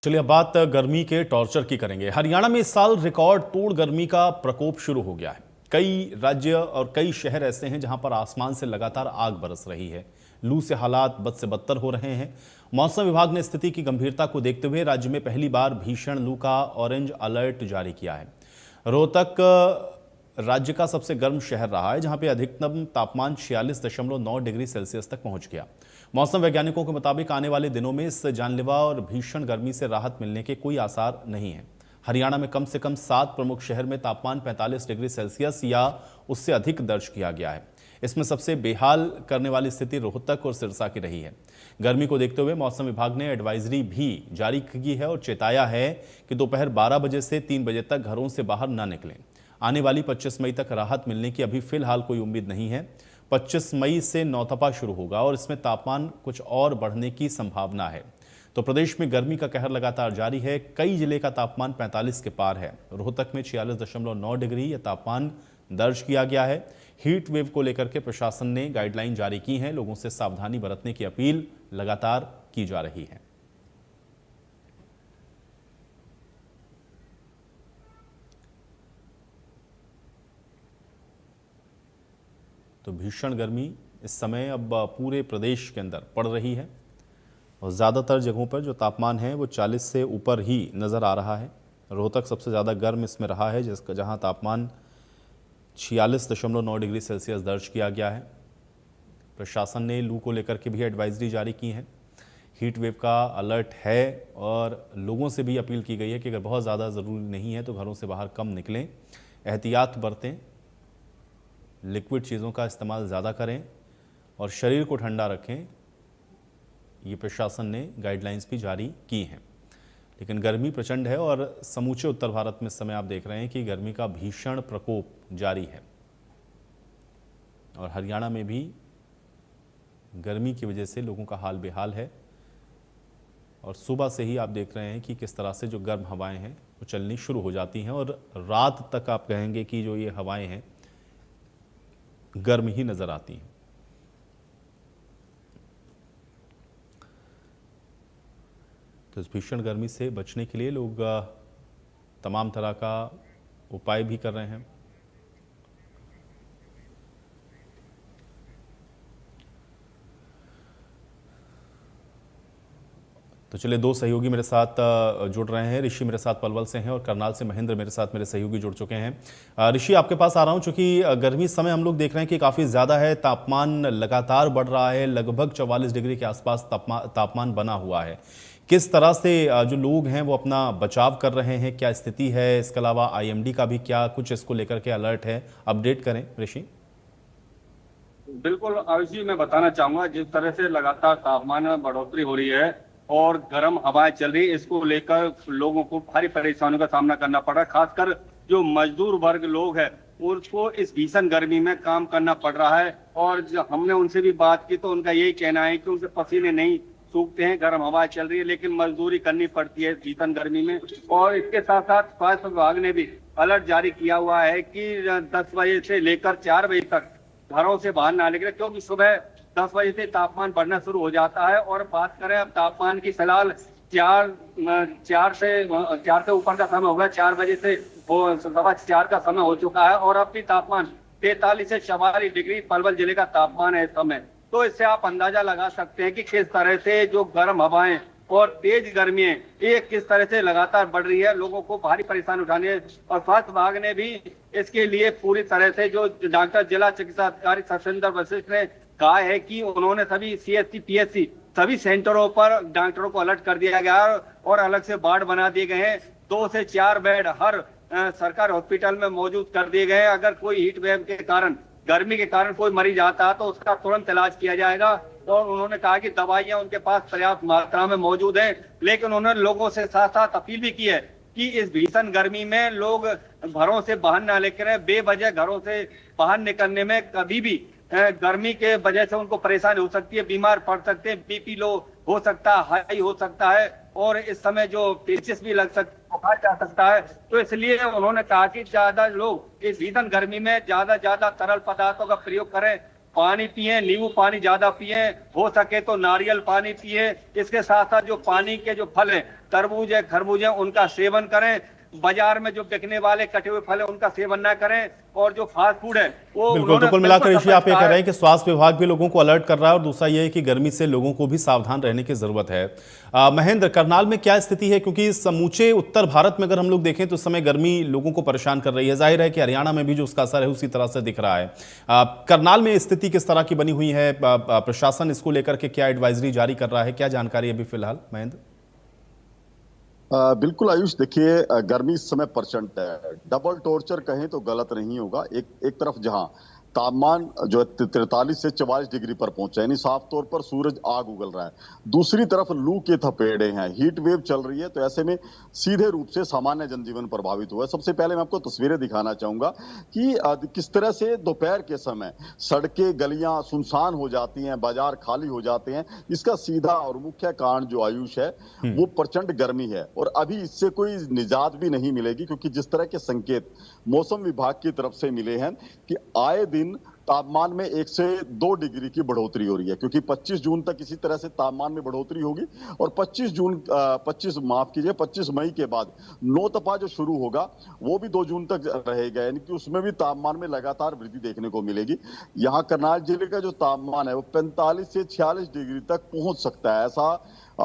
चलिए अब बात गर्मी के टॉर्चर की करेंगे। हरियाणा में इस साल रिकॉर्ड तोड़ गर्मी का प्रकोप शुरू हो गया है। कई राज्य और कई शहर ऐसे हैं जहां पर आसमान से लगातार आग बरस रही है। लू से हालात बद से बदतर हो रहे हैं। मौसम विभाग ने स्थिति की गंभीरता को देखते हुए राज्य में पहली बार भीषण लू का ऑरेंज अलर्ट जारी किया है। रोहतक राज्य का सबसे गर्म शहर रहा है, जहां पे अधिकतम तापमान 46.9 डिग्री सेल्सियस तक पहुंच गया। मौसम वैज्ञानिकों के मुताबिक आने वाले दिनों में इस जानलेवा और भीषण गर्मी से राहत मिलने के कोई आसार नहीं है। हरियाणा में कम से कम 7 प्रमुख शहर में तापमान 45 डिग्री सेल्सियस या उससे अधिक दर्ज किया गया है। इसमें सबसे बेहाल करने वाली स्थिति रोहतक और सिरसा की रही है। गर्मी को देखते हुए मौसम विभाग ने एडवाइजरी भी जारी की है और चेताया है कि दोपहर 12 बजे से 3 बजे तक घरों से बाहर न निकलें। आने वाली 25 मई तक राहत मिलने की अभी फिलहाल कोई उम्मीद नहीं है। 25 मई से नौतपा शुरू होगा और इसमें तापमान कुछ और बढ़ने की संभावना है। तो प्रदेश में गर्मी का कहर लगातार जारी है। कई जिले का तापमान 45 के पार है। रोहतक में 46.9 डिग्री यह तापमान दर्ज किया गया है। हीट वेव को लेकर के प्रशासन ने गाइडलाइन जारी की है। लोगों से सावधानी बरतने की अपील लगातार की जा रही है। तो भीषण गर्मी इस समय अब पूरे प्रदेश के अंदर पड़ रही है और ज़्यादातर जगहों पर जो तापमान है वो 40 से ऊपर ही नज़र आ रहा है। रोहतक सबसे ज़्यादा गर्म इसमें रहा है, जहां तापमान 46.9 डिग्री सेल्सियस दर्ज किया गया है। प्रशासन ने लू को लेकर के भी एडवाइजरी जारी की है। हीट वेव का अलर्ट है और लोगों से भी अपील की गई है कि अगर बहुत ज़्यादा ज़रूरी नहीं है तो घरों से बाहर कम निकलें, एहतियात बरतें, लिक्विड चीज़ों का इस्तेमाल ज़्यादा करें और शरीर को ठंडा रखें। ये प्रशासन ने गाइडलाइंस भी जारी की हैं। लेकिन गर्मी प्रचंड है और समूचे उत्तर भारत में इस समय आप देख रहे हैं कि गर्मी का भीषण प्रकोप जारी है और हरियाणा में भी गर्मी की वजह से लोगों का हाल बेहाल है। और सुबह से ही आप देख रहे हैं कि किस तरह से जो गर्म हवाएं हैं वो चलनी शुरू हो जाती हैं और रात तक आप कहेंगे कि जो ये हवाएं हैं गर्म ही नजर आती हैं। तो इस भीषण गर्मी से बचने के लिए लोग तमाम तरह का उपाय भी कर रहे हैं। तो चलिए दो सहयोगी मेरे साथ जुड़ रहे हैं। ऋषि मेरे साथ पलवल से हैं और करनाल से महेंद्र मेरे साथ मेरे सहयोगी जुड़ चुके हैं। ऋषि आपके पास आ रहा हूं, चूंकि गर्मी इस समय हम लोग देख रहे हैं कि काफ़ी ज़्यादा है, तापमान लगातार बढ़ रहा है, लगभग 44 डिग्री के आसपास तापमान बना हुआ है। किस तरह से जो लोग हैं वो अपना बचाव कर रहे हैं, क्या स्थिति है? इसके अलावा IMD का भी क्या कुछ इसको लेकर के अलर्ट है, अपडेट करें ऋषि। बिल्कुल आयुष जी, मैं बताना चाहूंगा जिस तरह से लगातार तापमान में बढ़ोतरी हो रही है और गर्म हवाएं चल रही है, इसको लेकर लोगों को भारी परेशानियों का सामना करना पड़ रहा है। खासकर जो मजदूर वर्ग लोग हैं उनको इस भीषण गर्मी में काम करना पड़ रहा है। और जो हमने उनसे भी बात की तो उनका यही कहना है कि उनके पसीने नहीं सूखते हैं, गर्म हवा चल रही है, लेकिन मजदूरी करनी पड़ती है भीषण गर्मी में। और इसके साथ साथ स्वास्थ्य विभाग ने भी अलर्ट जारी किया हुआ है कि 10 बजे से लेकर 4 बजे तक घरों से बाहर ना निकले, क्योंकि सुबह 10 बजे से तापमान बढ़ना शुरू हो जाता है। और बात करें अब तापमान की, फिलहाल 4 से ऊपर का समय होगा, 4 बजे से 4:15 का समय हो चुका है और अब भी तापमान 43 से 44 डिग्री पलवल जिले का तापमान है इस समय। तो इससे आप अंदाजा लगा सकते हैं कि किस तरह से जो गर्म हवाएं और तेज गर्मी ये किस तरह से लगातार बढ़ रही है, लोगों को भारी परेशानी उठानी है। और स्वास्थ्य विभाग ने भी इसके लिए पूरी तरह से, जो डॉक्टर जिला चिकित्सा अधिकारी सत्येंद्र वशिष्ठ ने कहा है कि उन्होंने सभी CHC PHC सभी सेंटरों पर डॉक्टरों को अलर्ट कर दिया गया और अलग से वार्ड बना दिए गए हैं। 2 से 4 बेड हर सरकारी हॉस्पिटल में मौजूद कर दिए गए हैं। अगर कोई हीट वेव के कारण, गर्मी के कारण कोई मरीज आता है तो उसका तुरंत इलाज किया जाएगा। और उन्होंने कहा कि दवाइयां उनके पास पर्याप्त मात्रा में मौजूद है। लेकिन उन्होंने लोगों से साथ साथ अपील भी की है कि इस भीषण गर्मी में लोग घरों से बाहर ना निकलें। बेवजह घरों से बाहर निकलने में कभी भी गर्मी के वजह से उनको परेशानी हो सकती है, बीमार पड़ सकते हैं, BP लो हो सकता है, हाई हो सकता है और इस समय जो पेचिस भी लग सकता, बुखार जा सकता है। तो इसलिए उन्होंने कहा कि ज्यादा लोग इस भीषण गर्मी में ज्यादा तरल पदार्थों का प्रयोग करें, पानी पिए, नींबू पानी ज्यादा पिए, हो सके तो नारियल पानी पिए। इसके साथ साथ जो पानी के जो फल हैं, तरबूज है, खरबूज है, उनका सेवन करें। बाजार में जो बिकने वाले कटे हुए फल है उनका सेवन ना करें। और जो फास्ट फूड है वो बिल्कुल, तो कुल मिलाकर ऋषि आप ये कह रहे हैं कि स्वास्थ्य विभाग भी लोगों को अलर्ट कर रहा है और दूसरा ये है कि गर्मी से लोगों को भी सावधान रहने की जरूरत है। महेंद्र, करनाल में क्या स्थिति है, क्योंकि समूचे उत्तर भारत में अगर हम लोग देखें तो इस समय गर्मी लोगों को परेशान कर रही है। जाहिर है कि हरियाणा में भी जो उसका असर है उसी तरह से दिख रहा है। करनाल में स्थिति किस तरह की बनी हुई है, प्रशासन इसको लेकर के क्या एडवाइजरी जारी कर रहा है, क्या जानकारी अभी फिलहाल महेंद्र? बिल्कुल आयुष, देखिए गर्मी इस समय प्रचंड है। डबल टॉर्चर कहें तो गलत नहीं होगा। एक तरफ जहां तापमान जो है 43 से 44 डिग्री पर पहुंचा, यानी साफ तौर पर सूरज आग उगल रहा है, दूसरी तरफ लू के थपेड़े हैं, हीट वेव चल रही है। तो ऐसे में सीधे रूप से सामान्य जनजीवन प्रभावित हुआ है। सबसे पहले मैं आपको तस्वीरें दिखाना चाहूंगा कि किस तरह से दोपहर के समय सड़कें गलियां सुनसान हो जाती हैं, बाजार खाली हो जाते हैं। इसका सीधा और मुख्य कारण जो आयुष है वो प्रचंड गर्मी है। और अभी इससे कोई निजात भी नहीं मिलेगी, क्योंकि जिस तरह के संकेत मौसम विभाग की तरफ से मिले हैं कि आए दिन तापमान में 1 से 2 डिग्री की बढ़ोतरी हो रही है, क्योंकि 25 जून तक इसी तरह से तापमान में बढ़ोतरी होगी। और 25 मई के बाद नौतपा जो शुरू होगा वो भी 2 जून तक रहेगा, यानी कि उसमें भी तापमान में लगातार वृद्धि देखने को मिलेगी। यहाँ करनाल जिले का जो तापमान है वो 45 से 46 डिग्री तक पहुंच सकता है, ऐसा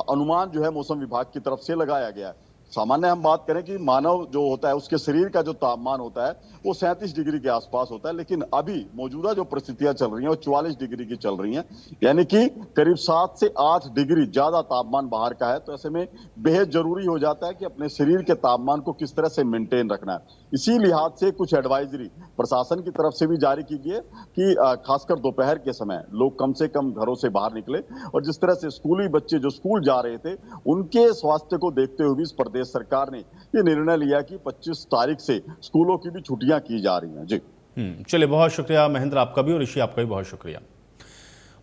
अनुमान जो है मौसम विभाग की तरफ से लगाया गया है। सामान्य हम बात करें कि मानव जो होता है उसके शरीर का जो तापमान होता है वो 37 डिग्री के आसपास होता है, लेकिन अभी मौजूदा जो परिस्थितियां चल रही हैं वो 44 डिग्री की चल रही हैं, यानी कि करीब 7 से 8 डिग्री ज्यादा तापमान बाहर का है। तो ऐसे में बेहद जरूरी हो जाता है कि अपने शरीर के तापमान को किस तरह से मेंटेन रखना है। इसी लिहाज से कुछ एडवाइजरी प्रशासन की तरफ से भी जारी की गई है कि खासकर दोपहर के समय लोग कम से कम घरों से बाहर निकले। और जिस तरह से स्कूली बच्चे जो स्कूल जा रहे थे उनके स्वास्थ्य को देखते हुए भी इस प्रदेश सरकार ने ये निर्णय लिया कि 25 तारीख से स्कूलों की भी छुट्टियां की जा रही हैं। जी चलिए, बहुत शुक्रिया महेंद्र आपका भी, और ऋषि आपका भी बहुत शुक्रिया।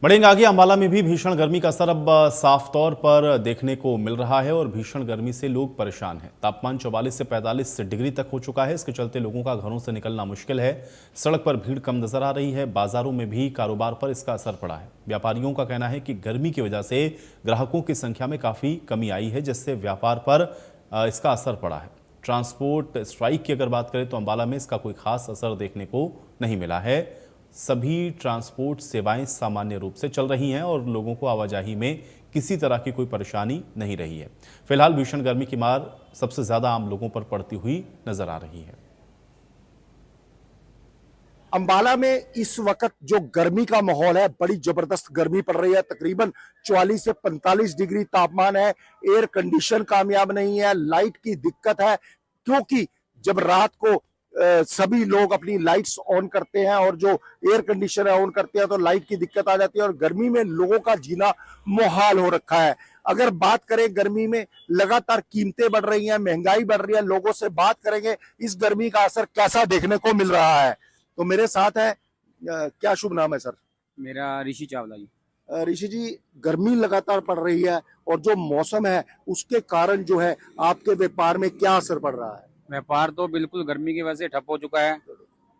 बढ़ेंगे आगे। अंबाला में भी भीषण गर्मी का असर अब साफ तौर पर देखने को मिल रहा है और भीषण गर्मी से लोग परेशान हैं। तापमान 44 से 45 डिग्री तक हो चुका है। इसके चलते लोगों का घरों से निकलना मुश्किल है। सड़क पर भीड़ कम नजर आ रही है। बाजारों में भी कारोबार पर इसका असर पड़ा है। व्यापारियों का कहना है कि गर्मी की वजह से ग्राहकों की संख्या में काफ़ी कमी आई है, जिससे व्यापार पर इसका असर पड़ा है। ट्रांसपोर्ट स्ट्राइक की अगर बात करें तो अंबाला में इसका कोई खास असर देखने को नहीं मिला है। सभी ट्रांसपोर्ट सेवाएं सामान्य रूप से चल रही हैं और लोगों को आवाजाही में किसी तरह की कोई परेशानी नहीं रही है। फिलहाल भीषण गर्मी की मार सबसे ज्यादा आम लोगों पर पड़ती हुई नजर आ रही है। अंबाला में इस वक्त जो गर्मी का माहौल है, बड़ी जबरदस्त गर्मी पड़ रही है। तकरीबन 44 से 45 डिग्री तापमान है। एयर कंडीशन कामयाब नहीं है, लाइट की दिक्कत है, क्योंकि जब रात को सभी लोग अपनी लाइट्स ऑन करते हैं और जो एयर कंडीशनर ऑन करते हैं तो लाइट की दिक्कत आ जाती है और गर्मी में लोगों का जीना मुहाल हो रखा है। अगर बात करें गर्मी में, लगातार कीमतें बढ़ रही हैं, महंगाई बढ़ रही है। लोगों से बात करेंगे इस गर्मी का असर कैसा देखने को मिल रहा है। तो मेरे साथ है, क्या शुभ नाम है सर? मेरा ऋषि चावला जी। ऋषि जी, गर्मी लगातार पड़ रही है और जो मौसम है उसके कारण जो है आपके व्यापार में क्या असर पड़ रहा है? व्यापार तो बिल्कुल गर्मी की वजह से ठप हो चुका है,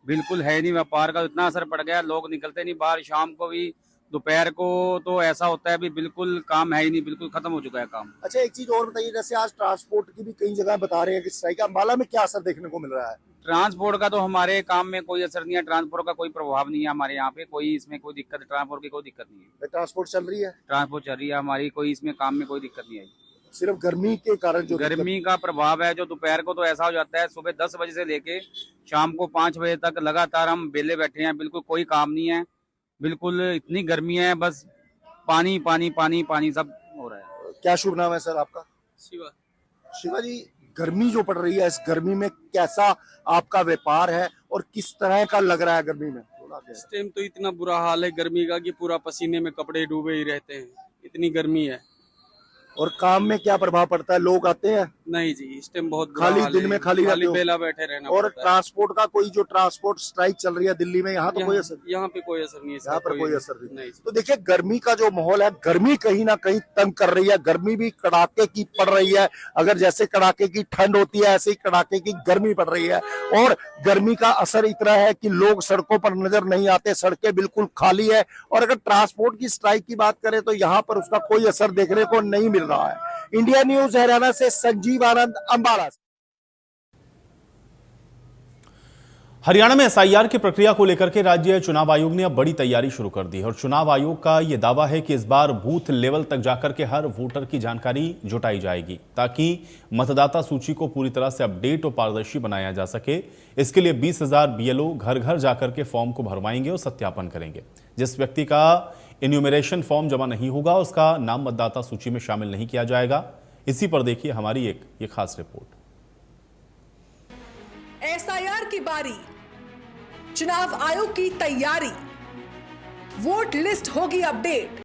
बिल्कुल है नहीं व्यापार का। इतना असर पड़ गया, लोग निकलते नहीं बाहर। शाम को भी, दोपहर को तो ऐसा होता है, अभी बिल्कुल काम है ही नहीं, बिल्कुल खत्म हो चुका है काम। अच्छा, एक चीज और बताइए, जैसे आज ट्रांसपोर्ट की भी कई जगह बता रहे हैं कि स्ट्राइक है, अंबाला में क्या असर देखने को मिल रहा है? ट्रांसपोर्ट का तो हमारे काम में कोई असर नहीं है, ट्रांसपोर्ट का कोई प्रभाव नहीं है हमारे यहाँ पे, कोई इसमें कोई दिक्कत, ट्रांसपोर्ट की कोई दिक्कत नहीं है। ट्रांसपोर्ट चल रही है? ट्रांसपोर्ट चल रही है हमारी, कोई इसमें काम में कोई दिक्कत नहीं आई। सिर्फ गर्मी के कारण जो गर्मी का प्रभाव है, जो दोपहर को तो ऐसा हो जाता है, सुबह 10 बजे से लेके शाम को 5 बजे तक लगातार हम बेले बैठे हैं, बिल्कुल कोई काम नहीं है, बिल्कुल इतनी गर्मी है, बस पानी पानी पानी पानी सब हो रहा है। क्या शुभ नाम है सर आपका? शिवा। शिवा जी, गर्मी जो पड़ रही है, इस गर्मी में कैसा आपका व्यापार है और किस तरह का लग रहा है गर्मी में? इस टाइम तो इतना बुरा हाल है गर्मी का कि पूरा पसीने में कपड़े डूबे ही रहते हैं, इतनी गर्मी है। और काम में क्या प्रभाव पड़ता है? लोग आते हैं? नहीं जी, इस टाइम बहुत बुरा खाली हाल दिन है। में खाली रहते हो? बेला बैठे रहना और पड़ता है। ट्रांसपोर्ट का कोई जो ट्रांसपोर्ट स्ट्राइक चल रही है दिल्ली में, यहाँ तो कोई असर यहाँ पे कोई असर नहीं है। यहाँ पर कोई असर नहीं। नहीं। तो देखिए गर्मी का जो माहौल है, गर्मी कहीं ना कहीं तंग कर रही है, गर्मी भी कड़ाके की पड़ रही है। अगर जैसे कड़ाके की ठंड होती है ऐसे ही कड़ाके की गर्मी पड़ रही है और गर्मी का असर इतना है कि लोग सड़कों पर नजर नहीं आते, सड़कें बिल्कुल खाली है। और अगर ट्रांसपोर्ट की स्ट्राइक की बात करें तो यहाँ पर उसका कोई असर देखने को नहीं मिल रहा है। इंडिया न्यूज हरियाणा से संजीव आनंद, अंबाला। हरियाणा में एसआईआर की प्रक्रिया को लेकर के राज्य चुनाव आयोग ने अब बड़ी तैयारी शुरू कर दी है और चुनाव आयोग का यह दावा है कि इस बार बूथ लेवल तक जाकर के हर वोटर की जानकारी जुटाई जाएगी ताकि मतदाता सूची को पूरी तरह से अपडेट और पारदर्शी बनाया जा सके। इसके लिए 20,000 बीएलओ घर घर जाकर के फॉर्म को भरवाएंगे और सत्यापन करेंगे। जिस व्यक्ति का इन्यूमरेशन फॉर्म जमा नहीं होगा उसका नाम मतदाता सूची में शामिल नहीं किया जाएगा। इसी पर देखिए हमारी एक खास रिपोर्ट। एसआईआर की बारी, चुनाव आयोग की तैयारी, वोट लिस्ट होगी अपडेट।